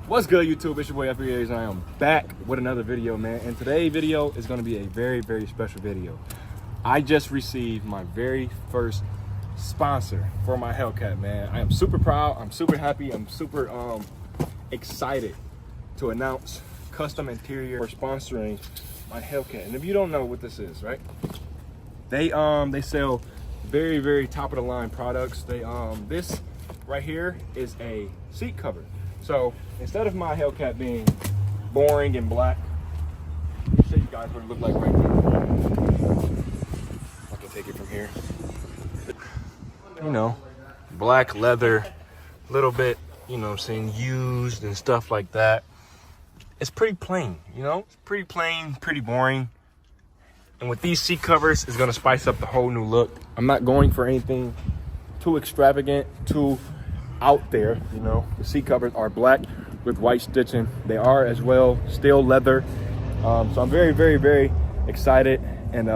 What's good, YouTube? It's your boy FBAs, and I am back with another video, man. And today's video is going to be a very, very special video. I just received my very first sponsor for my Hellcat, man. I am super proud. I'm super happy. I'm super excited to announce Kustom Interior for sponsoring my Hellcat. And if you don't know what this is, right? They sell very, very top of the line products. This right here is a seat cover. So instead of my Hellcat being boring and black, let me show you guys what it looked like right now. I can take it from here. You know, black leather, little bit, you know what I'm saying, used and stuff like that. It's pretty plain, you know? It's pretty plain, pretty boring. And with these seat covers, it's gonna spice up the whole new look. I'm not going for anything too extravagant, too out there, you know. The seat covers are black with white stitching. They are as well steel leather. So I'm very, very, very excited. And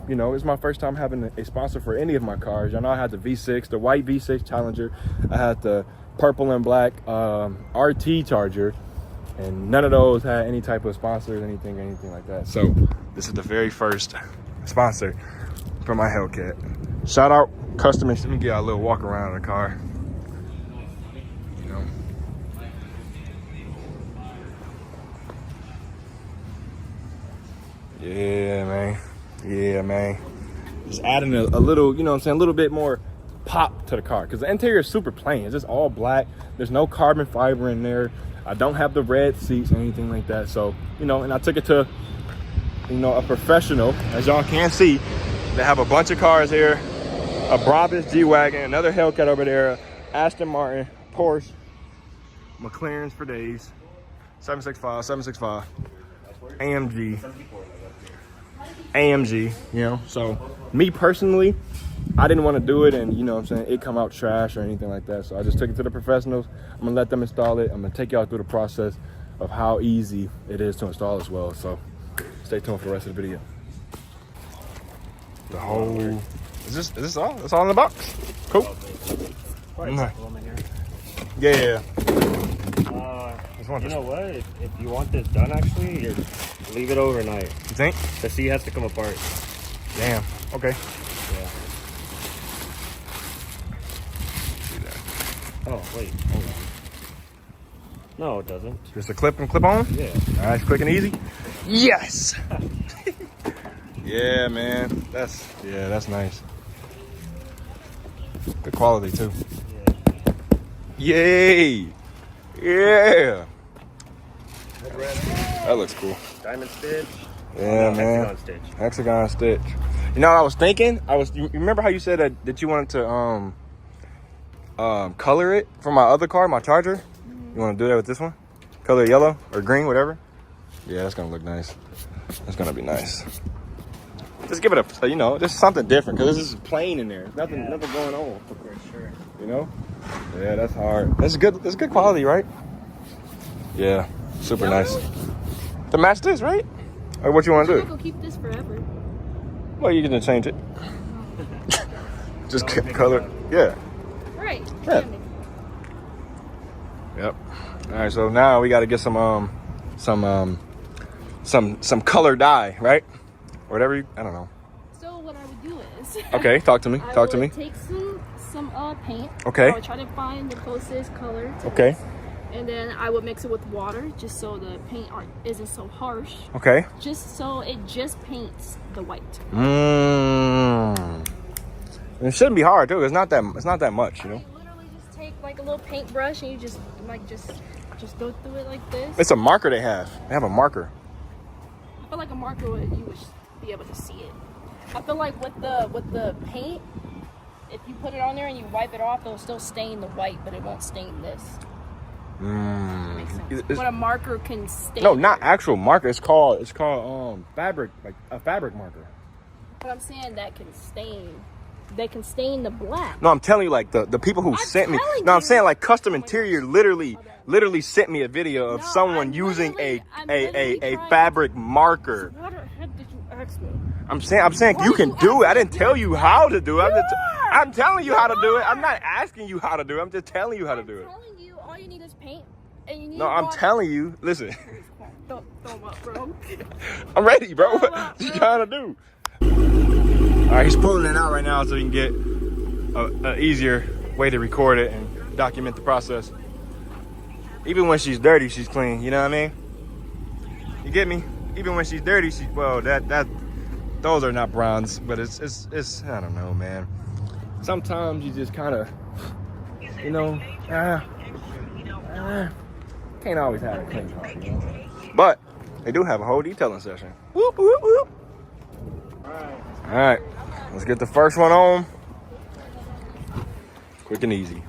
you know, it's my first time having a sponsor for any of my cars. Y'all know I had the V6, the white V6 Challenger. I had the purple and black RT Charger, and none of those had any type of sponsors, anything like that. So this is the very first sponsor for my Hellcat. Shout out customers. Let me get a little walk around in the car. Yeah, man. Yeah, man. Just adding a little, you know what I'm saying, a little bit more pop to the car. Because the interior is super plain. It's just all black. There's no carbon fiber in there. I don't have the red seats or anything like that. So, you know, and I took it to, you know, a professional. As y'all can see, they have a bunch of cars here. A Brabus G-Wagon, another Hellcat over there, Aston Martin, Porsche, McLarens for days, 765, AMG, you know. So me personally, I didn't want to do it and, you know what I'm saying, it come out trash or anything like that. So I just took it to the professionals. I'm gonna let them install it. I'm gonna take y'all through the process of how easy it is to install as well. So stay tuned for the rest of the video. The whole, is this all? That's all in the box? Cool. Yeah. You know what? If you want this done, actually, leave it overnight. You think? The seat has to come apart. Damn. Okay. Yeah. Oh, wait. Hold on. No, it doesn't. Just a clip and clip on? Yeah. All right, quick and easy. Yes. Yeah, man. That's nice. Good quality too. Yeah. Yay. Yeah. That looks cool. Diamond stitch. Yeah, man. Hexagon stitch. Hexagon stitch. You know what I was thinking? You remember how you said that you wanted to color it for my other car, my Charger? You want to do that with this one? Color it yellow or green, whatever. Yeah, that's gonna look nice. That's gonna be nice. Just give it a, you know, just something different, because this is plain in there. Nothing going on. For sure. You know? Yeah, that's hard. That's good. That's good quality, right? Yeah, super nice. To match this, right? Or what you want to do? I'm not gonna keep this forever. Well, you're gonna change it. Just color. Yeah. Right. Yeah. Yep. All right. So now we got to get some color dye, right? Or whatever you. I don't know. So what I would do is. Okay. Talk to me. Talk to me. Take some paint. Okay. I would try to find the closest color to Okay. this. And then I would mix it with water just so the paint isn't so harsh. Okay. Just so it just paints the white. It shouldn't be hard too. It's not that much, you know. You literally just take like a little paintbrush and you just go through it like this. It's a marker they have. They have a marker. I feel like a marker you would be able to see it. I feel like with the paint, if you put it on there and you wipe it off, it'll still stain the white, but it won't stain this. Makes sense. But a marker can stain. No, not actual marker. It's called fabric, like a fabric marker. But I'm saying that can stain. They can stain the black. No, I'm telling you, like the people who sent me. No, I'm saying like Kustom Interior literally sent me a video of someone using a fabric marker. What the heck did you ask me? I'm saying you can do it. I didn't tell you how to do it. I'm telling you how to do it. I'm not asking you how to do it. I'm just telling you how to do it. I'm telling you, all you need is paint. And you need No, I'm water. telling you. Listen, Throw them up, bro. I'm ready, bro. Throw 'em What up, you bro. trying to do? All right, he's pulling it out right now so he can get an easier way to record it and document the process. Even when she's dirty, she's clean. You know what I mean? You get me? Even when she's dirty, those are not bronze, but it's I don't know, man. Sometimes you just kind of, you know, can't always have a clean car, you know. But they do have a whole detailing session. Whoop whoop whoop. All right, let's get the first one on. Quick and easy.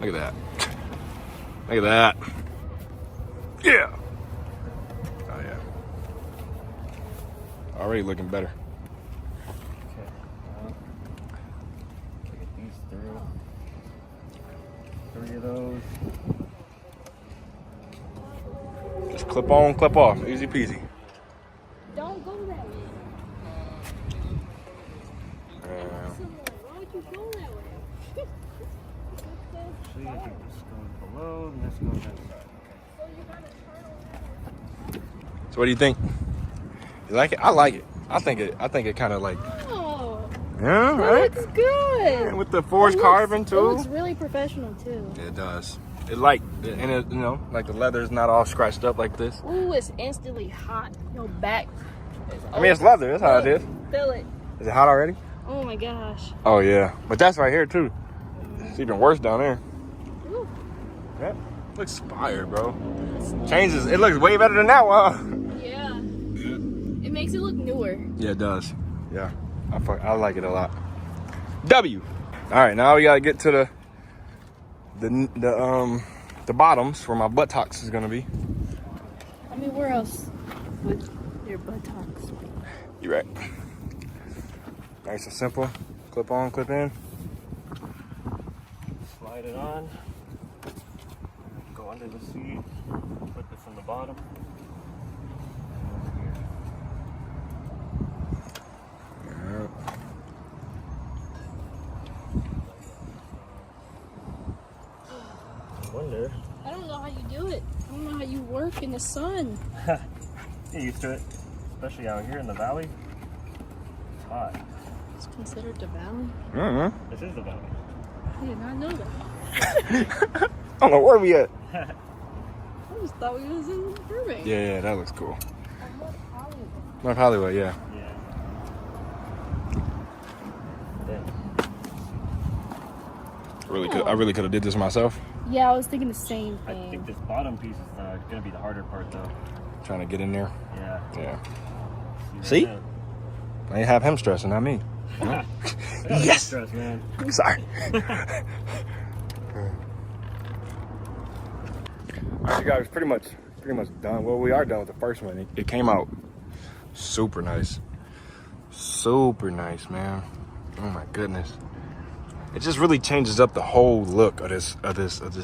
Look at that. Look at that. Yeah. Oh, yeah. Already looking better. Okay. Get these through. 3 of those. Just clip on, clip off. Easy peasy. Don't go that way. Why would you go that way? Actually, I think this goes below and this goes inside. So you gotta turn around. So what do you think? You like it? I like it. I think it kind of like, Oh, yeah, that right? looks good. And with the forged carving It too. looks really professional too. It does. It like, and it, you know, like the leather is not all scratched up like this. Ooh, it's instantly hot. Your back. I mean, it's leather. That's how it is. Feel it. Is it hot already? Oh my gosh. Oh yeah, but that's right here too. It's even worse down there. Ooh. Yeah, looks fire, bro. Changes. It looks way better than that one. Yeah. It makes it look newer. Yeah, it does. Yeah, I like it a lot. W. All right, now we gotta get to the bottoms where my buttocks is gonna be. I mean, where else with your buttocks? You right. Nice and simple. Clip on, clip in. Slide it on. Go under the seat. Put this on the bottom. Wonder. I don't know how you do it. I don't know how you work in the sun. Get used to it, especially out here in the valley. It's hot. It's considered the valley. Mm-hmm. This is the valley. I did not know that. I don't know where we at. I just thought we was in Burbank. Yeah, that looks cool. I'm North Hollywood. North Hollywood, yeah. Yeah. I really could have did this myself. Yeah, I was thinking the same I thing. think this bottom piece is gonna be the harder part, though. Trying to get in there. Yeah. Yeah. right See? there. I have him stressing, not me. Yes. Stress, man. Sorry. All right, you guys, pretty much done. Well, we are done with the first one. It came out super nice, man. Oh my goodness, it just really changes up the whole look of this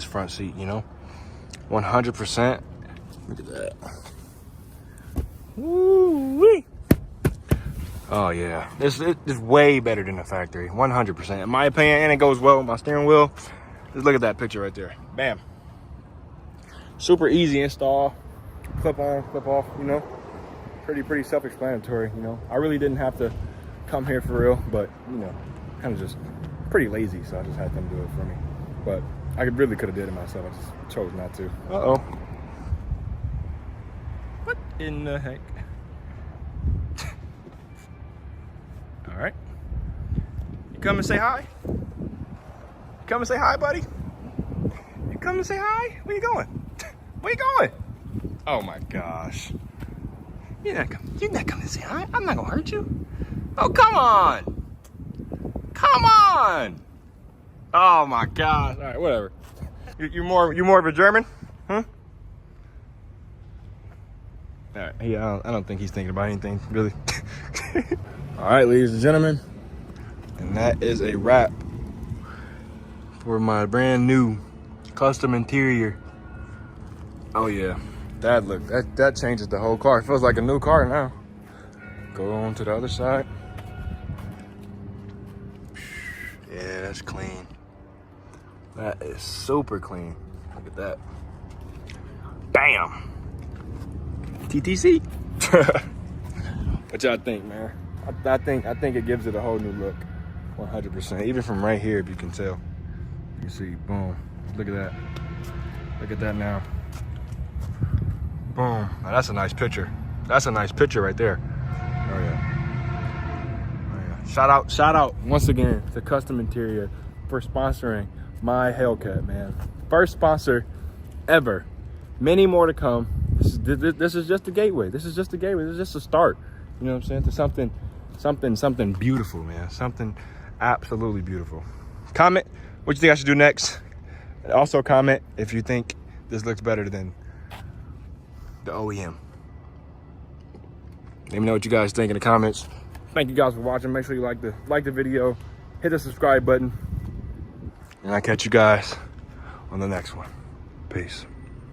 front seat. You know, 100%. Look at that. Woo-wee. Oh yeah, it's way better than the factory, 100%. In my opinion, and it goes well with my steering wheel. Just look at that picture right there. Bam. Super easy install. Clip on, clip off, you know. Pretty self-explanatory, you know. I really didn't have to come here for real, but, you know, kind of just pretty lazy, so I just had them do it for me. But I really could have did it myself. I just chose not to. Uh-oh. What in the heck? All right. You come and say hi? You come and say hi, buddy? You come and say hi? Where you going? Where you going? Oh my gosh. You're not coming to say hi? I'm not gonna hurt you. Oh, come on. Come on. Oh my gosh. All right, whatever. You're more of a German? Huh? All right. Yeah, I don't think he's thinking about anything, really. All right, ladies and gentlemen. And that is a wrap for my brand new custom interior. Oh yeah, that changes the whole car. It feels like a new car now. Go on to the other side. Yeah, that's clean. That is super clean. Look at that. Bam. TTC. What y'all think, man? I think it gives it a whole new look. 100%. Even from right here, if you can tell. You can see, boom. Look at that. Look at that now. Boom. Now, that's a nice picture. That's a nice picture right there. Oh yeah. Oh yeah. Shout out once again to Kustom Interior for sponsoring my haircut, man. First sponsor ever. Many more to come. This is just the gateway. This is just the gateway. This is just a start. You know what I'm saying? To something beautiful, man. Something absolutely beautiful. Comment what you think I should do next. Also comment if you think this looks better than the OEM. Let me know what you guys think in the comments. Thank you guys for watching. Make sure you like the video, hit the subscribe button, and I'll catch you guys on the next one. Peace.